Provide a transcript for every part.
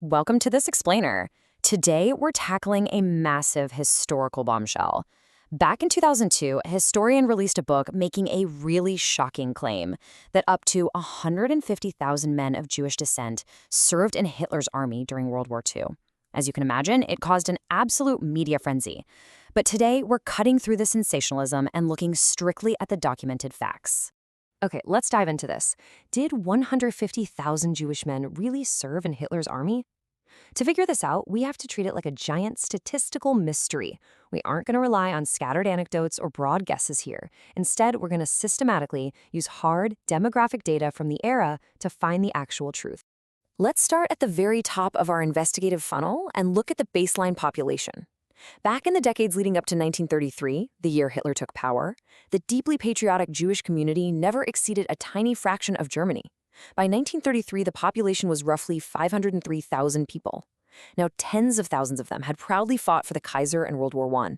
Welcome to This Explainer. Today, we're tackling a massive historical bombshell. Back in 2002, a historian released a book making a really shocking claim that up to 150,000 men of Jewish descent served in Hitler's army during World War II. As you can imagine, it caused an absolute media frenzy. But today, we're cutting through the sensationalism and looking strictly at the documented facts. Okay, let's dive into this. Did 150,000 Jewish men really serve in Hitler's army? To figure this out, we have to treat it like a giant statistical mystery. We aren't going to rely on scattered anecdotes or broad guesses here. Instead, we're going to systematically use hard demographic data from the era to find the actual truth. Let's start at the very top of our investigative funnel and look at the baseline population. Back in the decades leading up to 1933, the year Hitler took power, the deeply patriotic Jewish community never exceeded a tiny fraction of Germany. By 1933, the population was roughly 503,000 people. Now, tens of thousands of them had proudly fought for the Kaiser in World War I.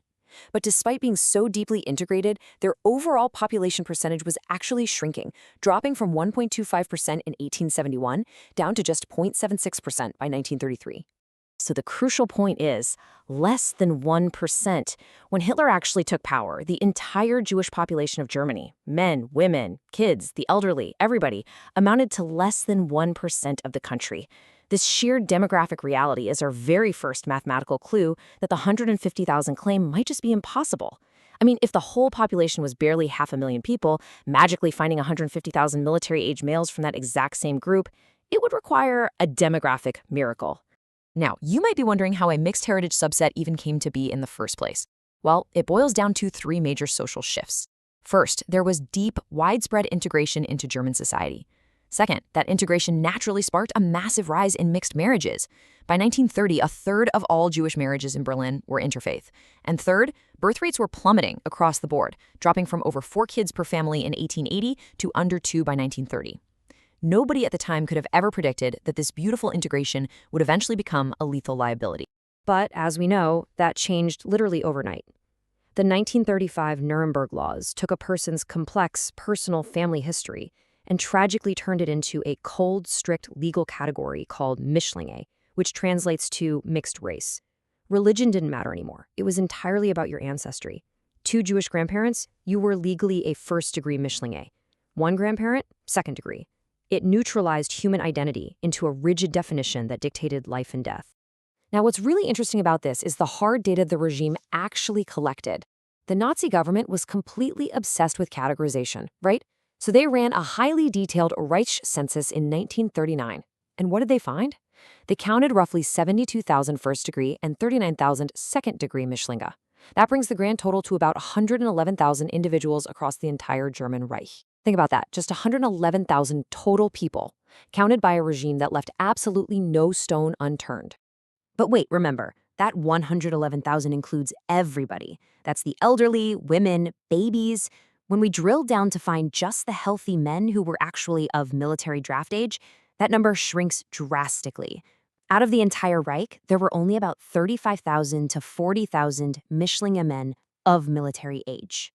But despite being so deeply integrated, their overall population percentage was actually shrinking, dropping from 1.25% in 1871 down to just 0.76% by 1933. So the crucial point is, less than 1%. When Hitler actually took power, the entire Jewish population of Germany, men, women, kids, the elderly, everybody, amounted to less than 1% of the country. This sheer demographic reality is our very first mathematical clue that the 150,000 claim might just be impossible. I mean, if the whole population was barely 500,000 people, magically finding 150,000 military-age males from that exact same group, it would require a demographic miracle. Now, you might be wondering how a mixed heritage subset even came to be in the first place. Well, it boils down to three major social shifts. First, there was deep, widespread integration into German society. Second, that integration naturally sparked a massive rise in mixed marriages. By 1930, a third of all Jewish marriages in Berlin were interfaith. And third, birth rates were plummeting across the board, dropping from over 4 kids per family in 1880 to under 2 by 1930. Nobody at the time could have ever predicted that this beautiful integration would eventually become a lethal liability. But as we know, that changed literally overnight. The 1935 Nuremberg Laws took a person's complex personal family history and tragically turned it into a cold, strict legal category called Mischlinge, which translates to mixed race. Religion didn't matter anymore. It was entirely about your ancestry. 2 Jewish grandparents, you were legally a first-degree Mischlinge. 1 grandparent, second degree. It neutralized human identity into a rigid definition that dictated life and death. Now, what's really interesting about this is the hard data the regime actually collected. The Nazi government was completely obsessed with categorization, right? So they ran a highly detailed Reich census in 1939. And what did they find? They counted roughly 72,000 first-degree and 39,000 second-degree Mischlinge. That brings the grand total to about 111,000 individuals across the entire German Reich. Think about that, just 111,000 total people, counted by a regime that left absolutely no stone unturned. But wait, remember, that 111,000 includes everybody. That's the elderly, women, babies. When we drilled down to find just the healthy men who were actually of military draft age, that number shrinks drastically. Out of the entire Reich, there were only about 35,000 to 40,000 Mischlinge men of military age.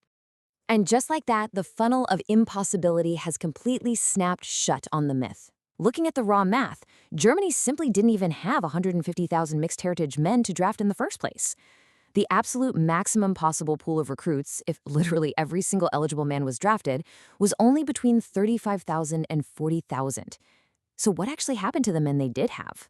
And just like that, the funnel of impossibility has completely snapped shut on the myth. Looking at the raw math, Germany simply didn't even have 150,000 mixed heritage men to draft in the first place. The absolute maximum possible pool of recruits, if literally every single eligible man was drafted, was only between 35,000 and 40,000. So what actually happened to the men they did have?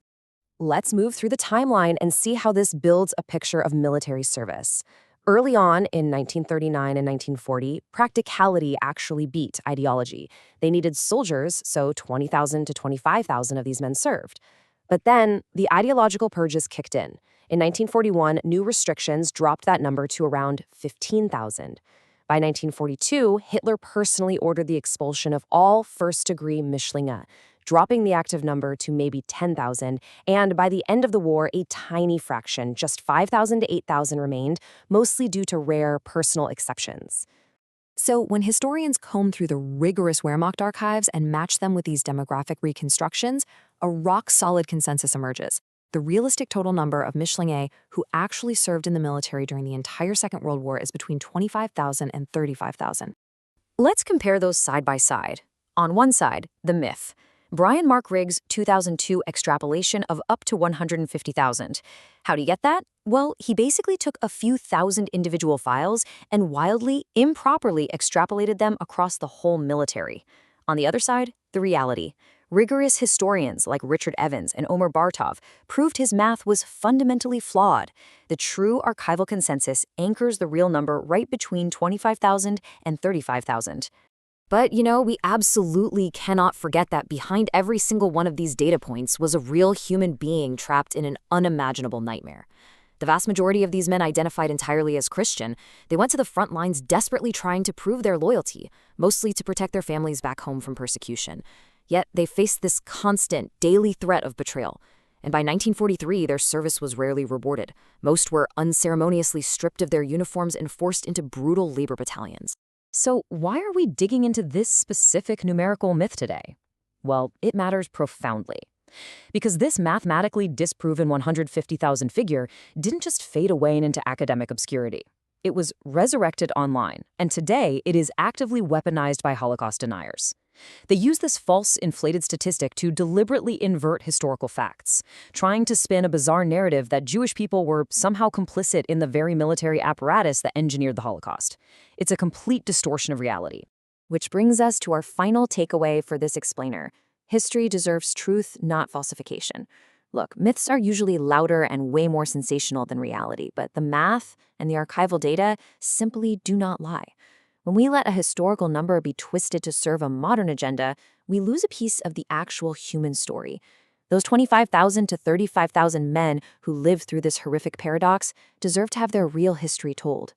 Let's move through the timeline and see how this builds a picture of military service. Early on in 1939 and 1940, practicality actually beat ideology. They needed soldiers, so 20,000 to 25,000 of these men served. But then the ideological purges kicked in. In 1941, new restrictions dropped that number to around 15,000. By 1942, Hitler personally ordered the expulsion of all first-degree Mischlinge, dropping the active number to maybe 10,000, and by the end of the war, a tiny fraction, just 5,000 to 8,000 remained, mostly due to rare personal exceptions. So when historians comb through the rigorous Wehrmacht archives and match them with these demographic reconstructions, a rock-solid consensus emerges. The realistic total number of Mischlinge who actually served in the military during the entire Second World War is between 25,000 and 35,000. Let's compare those side by side. On one side, the myth. Brian Mark Riggs' 2002 extrapolation of up to 150,000. How'd he get that? Well, he basically took a few thousand individual files and wildly, improperly extrapolated them across the whole military. On the other side, the reality. Rigorous historians like Richard Evans and Omer Bartov proved his math was fundamentally flawed. The true archival consensus anchors the real number right between 25,000 and 35,000. But, we absolutely cannot forget that behind every single one of these data points was a real human being trapped in an unimaginable nightmare. The vast majority of these men identified entirely as Christian. They went to the front lines desperately trying to prove their loyalty, mostly to protect their families back home from persecution. Yet they faced this constant, daily threat of betrayal. And by 1943, their service was rarely rewarded. Most were unceremoniously stripped of their uniforms and forced into brutal labor battalions. So why are we digging into this specific numerical myth today? Well, it matters profoundly. Because this mathematically disproven 150,000 figure didn't just fade away into academic obscurity. It was resurrected online, and today it is actively weaponized by Holocaust deniers. They use this false, inflated statistic to deliberately invert historical facts, trying to spin a bizarre narrative that Jewish people were somehow complicit in the very military apparatus that engineered the Holocaust. It's a complete distortion of reality. Which brings us to our final takeaway for this explainer. History deserves truth, not falsification. Look, myths are usually louder and way more sensational than reality, but the math and the archival data simply do not lie. When we let a historical number be twisted to serve a modern agenda, we lose a piece of the actual human story. Those 25,000 to 35,000 men who lived through this horrific paradox deserve to have their real history told.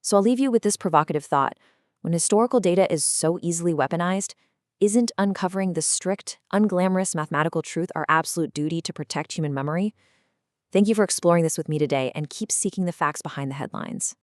So I'll leave you with this provocative thought. When historical data is so easily weaponized, isn't uncovering the strict, unglamorous mathematical truth our absolute duty to protect human memory? Thank you for exploring this with me today, and keep seeking the facts behind the headlines.